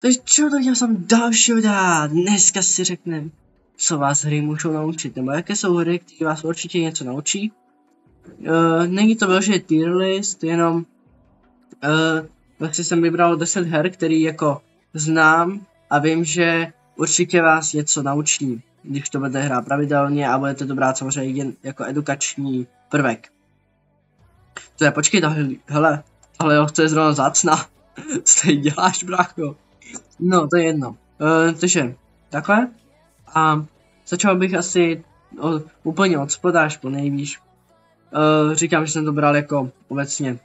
Takže čo, to chtěl jsem dalšího dát. Dneska si řekneme, co vás hry můžou naučit, nebo jaké jsou hry, které vás určitě něco naučí. Není to vyloženě tier list, jenom vlastně jsem vybral 10 her, který jako znám a vím, že určitě vás něco naučí, když to budete hrát pravidelně a budete to brát samozřejmě jen jako edukační prvek. To je, počkej, hele, to je zrovna zácna. Co tady děláš, brácho? No, to je jedno. Takže, takhle. A začal bych asi úplně od spoda až po nejvýš. Říkám, že jsem to bral jako obecně.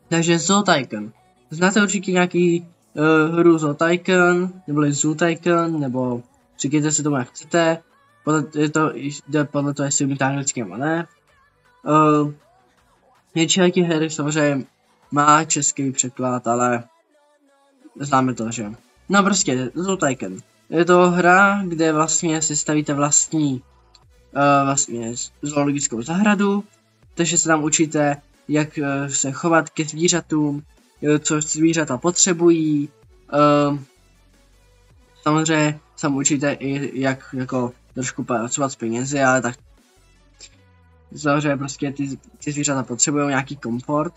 Takže Zoo Tycoon. Znáte určitě nějaký hru Zoo Tycoon, nebo Zoo Tycoon, nebo říkejte si tomu jak chcete. Podle toho, jestli umíte anglicky nebo ne. Většina těch her samozřejmě má český překlad, ale známe to, že? No prostě, Zoo Tycoon. Je to hra, kde vlastně si stavíte vlastní vlastně zoologickou zahradu, takže se tam učíte, jak se chovat ke zvířatům, co zvířata potřebují. Samozřejmě se učíte i jak jako trošku pracovat s penězi, ale tak samozřejmě prostě ty zvířata potřebují nějaký komfort,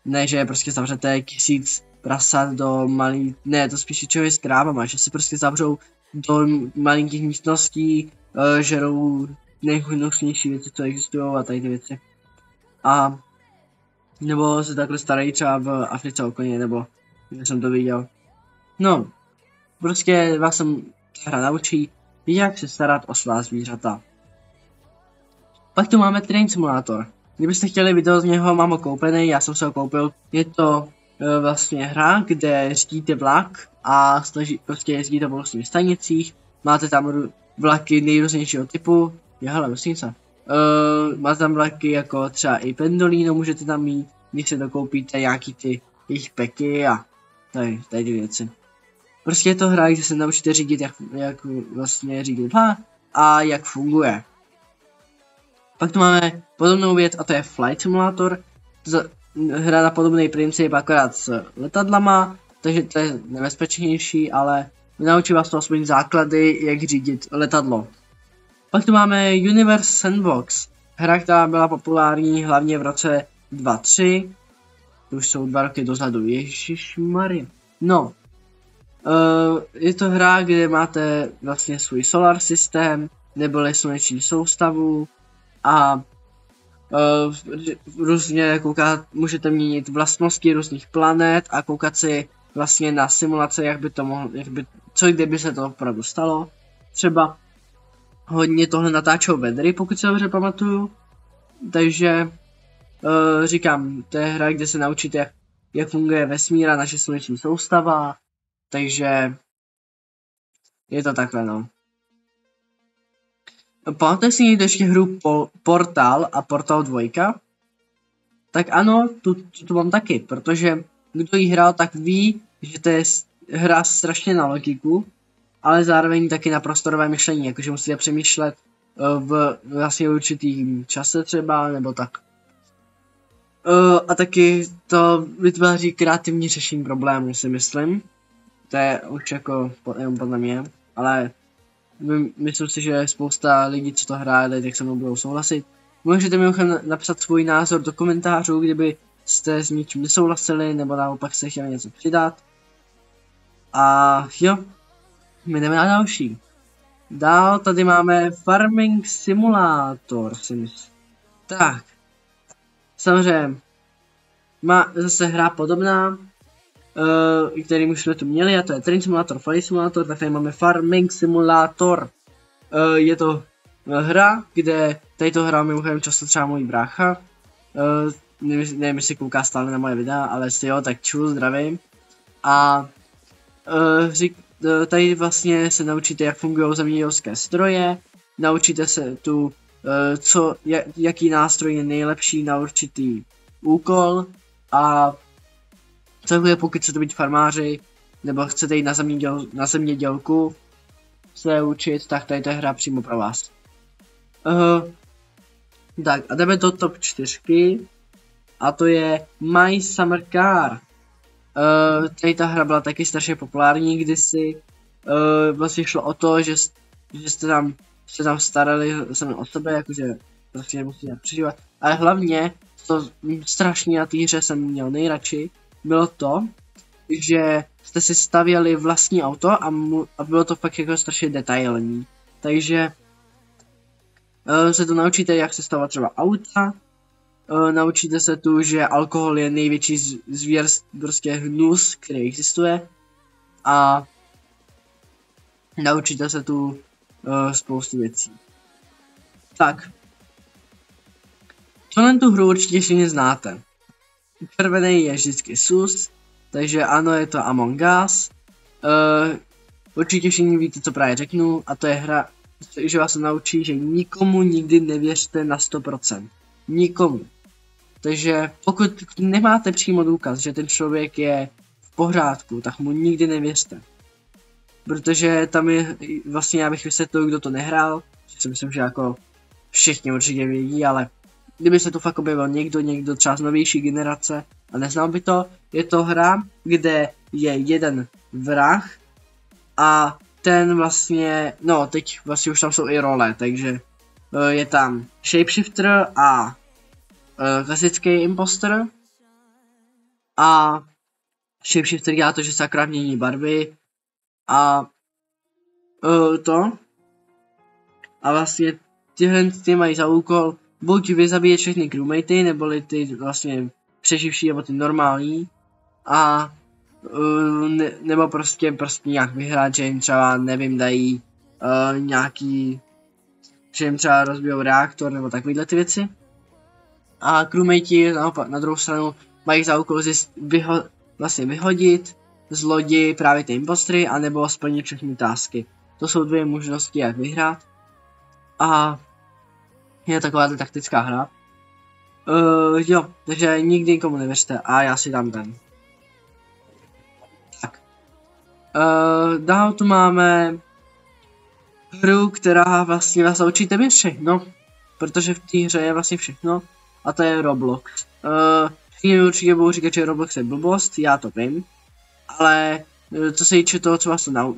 ne že prostě zavřete 1000 prasat do malý, ne, to spíš člověk s krávama, že si prostě zavřou do malinkých místností, žerou nejhnusnější věci, co existují a tady ty věci. A nebo se takhle starají třeba v Africe o koně, nebo kde jsem to viděl. No, prostě vás jsem hra naučí, jak se starat o svá zvířata. Pak tu máme Train Simulator. Kdybyste chtěli video z něho, mám ho koupený, já jsem se ho koupil. Je to vlastně hra, kde řídíte vlak a prostě jezdíte po různých stanicích. Máte tam vlaky nejrůznějšího typu. Hele, vesnice. Máte tam vlaky jako třeba i Pendolino můžete tam mít, když se dokoupíte nějaký ty jejich peky a tady ty věci. Prostě je to hra, kde se naučíte řídit, jak vlastně řídit a jak funguje. Pak tu máme podobnou věc a to je Flight Simulator. Hra na podobný princip, akorát s letadlama, takže to je nebezpečnější, ale naučí vás to aspoň základy, jak řídit letadlo. Pak tu máme Universe Sandbox, hra, která byla populární hlavně v roce 2003, to už jsou 2 roky dozadu, ježišmarja. No, je to hra, kde máte vlastně svůj solar systém, neboli sluneční soustavu a různě můžete měnit vlastnosti různých planet a koukat si vlastně na simulace, jak by to mohlo, co kdyby se to opravdu stalo. Třeba hodně tohle natáčou vedry, pokud se dobře pamatuju. Takže říkám, to je hra, kde se naučíte, jak funguje vesmír a naše sluneční soustava. Takže je to takhle, no. Pamatujete si někdo ještě hru Portal a Portal 2? Tak ano, tu mám taky, protože kdo ji hrál, tak ví, že to je hra strašně na logiku, ale zároveň taky na prostorové myšlení, jakože musíte přemýšlet v vlastně určitým čase třeba, nebo tak. A taky to vytváří kreativní řešení problémů, si myslím. To je už jako jenom podle mě, ale myslím si, že spousta lidí, co to hráli, tak se mnou budou souhlasit. Můžete mi napsat svůj názor do komentářů, kdyby jste s něčím nesouhlasili, nebo naopak se chtěli něco přidat. A jo, my jdeme na další. Dál tady máme Farming Simulator, si myslím. Tak, samozřejmě, má zase hra podobná, který už jsme tu měli, a to je Train Simulator, Flight Simulator, tak tady máme Farming Simulator. Je to hra, kde tady to hrál mimochodem často třeba můj brácha. Nevím, jestli kouká stále na moje videa, ale jestli jo, tak čus, zdravím. A tady vlastně se naučíte, jak fungují zemědělské stroje, naučíte se tu, jaký nástroj je nejlepší na určitý úkol a celkově pokud chcete být farmáři, nebo chcete jít na zemědělku se učit, tak tady to je hra přímo pro vás. Tak a jdeme do top 4 a to je My Summer Car. Tady ta hra byla taky strašně populární kdysi. Vlastně šlo o to, že jste tam starali sami o sebe, jakože prostě nemusíte nějak přežívat. Ale hlavně, to strašně na té hře jsem měl nejradši, bylo to, že jste si stavěli vlastní auto a bylo to fakt jako strašně detailní. Takže se tu naučíte, jak se stavovat třeba auta, naučíte se tu, že alkohol je největší prostě hnus, který existuje, a naučíte se tu spoustu věcí. Tak. Tohle tu hru určitě všichni znáte. Červený je vždycky sus, takže ano, je to Among Us. Určitě všichni víte, co právě řeknu, a to je hra, že vás naučí, že nikomu nikdy nevěřte na 100%. Nikomu. Takže pokud nemáte přímo důkaz, že ten člověk je v pořádku, tak mu nikdy nevěřte. Protože tam je, vlastně já bych vysvětlil, kdo to nehrál, že si myslím, že jako všichni určitě vědí, ale kdyby se tu fakt objevil někdo třeba z novější generace a neznal by to, je to hra, kde je jeden vrah a ten vlastně, no teď vlastně už tam jsou i role, takže je tam shapeshifter a klasický imposter, a shapeshifter dělá to, že se akorát mění barvy a a vlastně ty mají za úkol buď vyzabíjet všechny crewmatey, neboli ty vlastně přeživší nebo ty normální, a nebo prostě nějak vyhrát, že jim třeba, nevím, dají nějaký, že jim třeba rozbijou reaktor nebo takovýhle ty věci. A crewmatey naopak na druhou stranu mají za úkol vlastně vyhodit z lodi právě ty impostry, anebo splnit všechny tasky. To jsou dvě možnosti, jak vyhrát. A je taková taktická hra. Jo, takže nikdy nikomu nevěřte a já si dám ten. Tak. Dál tu máme hru, která vlastně vás naučí téměř všechno, protože v té hře je vlastně všechno, a to je Roblox. Všichni určitě budou říkat, že Roblox je blbost, já to vím, ale co se týče toho, co vás to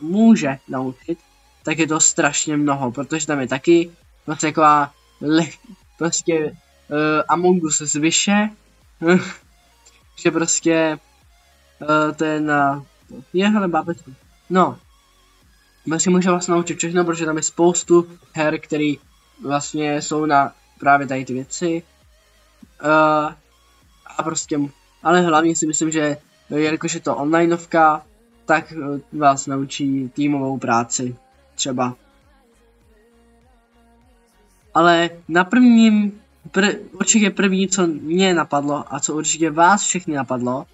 může naučit, tak je to strašně mnoho, protože tam je taky vlastně taková prostě Among Us zvyše, že prostě hele bábečku, no, vlastně může vás naučit všechno, protože tam je spoustu her, které vlastně jsou na právě tady ty věci, a prostě, ale hlavně si myslím, že jelikož je to onlineovka, tak vás naučí týmovou práci třeba. Ale na určitě první, co mě napadlo a co určitě vás všechny napadlo,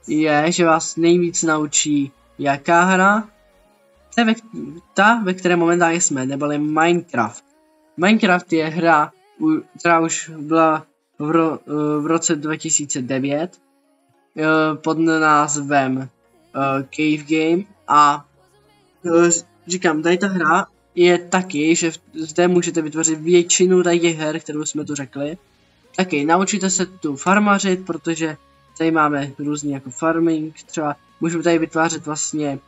je, že vás nejvíc naučí jaká hra, ta, ve které momentálně jsme, neboli Minecraft. Minecraft je hra, která už byla v roce 2009 pod názvem Cave Game, a říkám, tady ta hra je taky, že zde můžete vytvořit většinu těch her, kterou jsme tu řekli. Taky naučíte se tu farmařit, protože tady máme různý jako farming, třeba můžeme tady vytvářet vlastně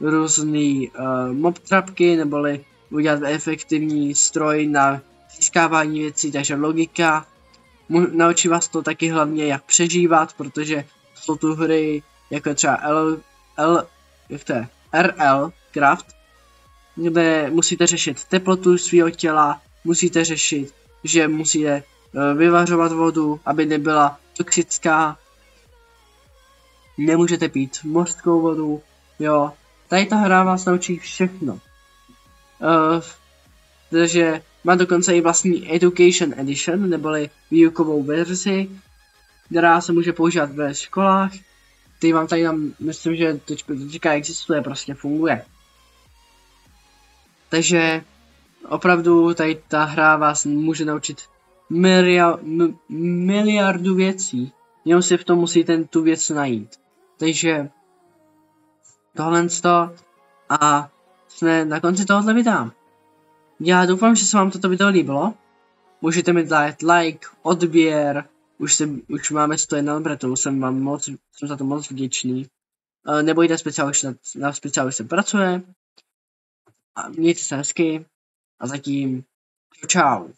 různý mob trapky, neboli udělat efektivní stroj na získávání věcí, takže logika. Naučí vás to taky hlavně jak přežívat, protože jsou tu hry jako třeba RL Craft, kde musíte řešit teplotu svého těla, musíte řešit, že musíte vyvařovat vodu, aby nebyla toxická, nemůžete pít mořskou vodu, jo. Tady ta hra vás naučí všechno. Takže má dokonce i vlastní Education Edition, neboli výukovou verzi, která se může používat ve školách. Ty vám tady myslím, že teďka existuje, prostě funguje. Takže opravdu tady ta hra vás může naučit miliardu věcí, jenom si v tom musíte tu věc najít. Takže tohle a jsme na konci tohohle videa. Já doufám, že se vám toto video líbilo. Můžete mi dát like, odběr už máme 101 odběratelů, jsem za to moc vděčný. Nebojte, na speciálu se pracuje. A mějte se hezky. A zatím čau.